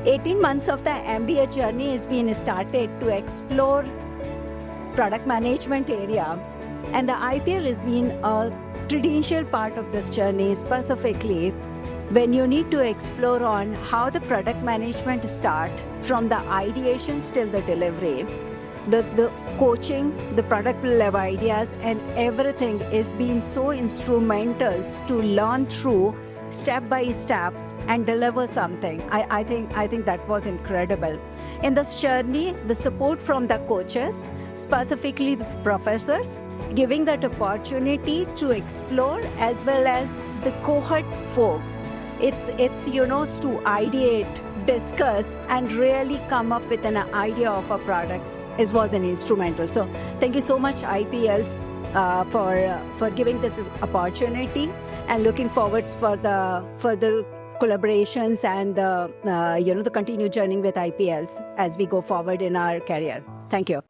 18 months of the MBA journey has been started to explore product management area, and the IPL has been a credential part of this journey, specifically when you need to explore on how the product management start from the ideation till the delivery. The coaching, the product level ideas, and everything is being so instrumental to learn through step by steps and deliver something. I think that was incredible. In this journey, the support from the coaches, specifically the professors, giving that opportunity to explore, as well as the cohort folks. It's to ideate, discuss, and really come up with an idea of our products. It was an instrumental. So thank you so much, IPLs, for giving this opportunity, and looking forward for the further collaborations and the continued journey with IPLs as we go forward in our career. Thank you.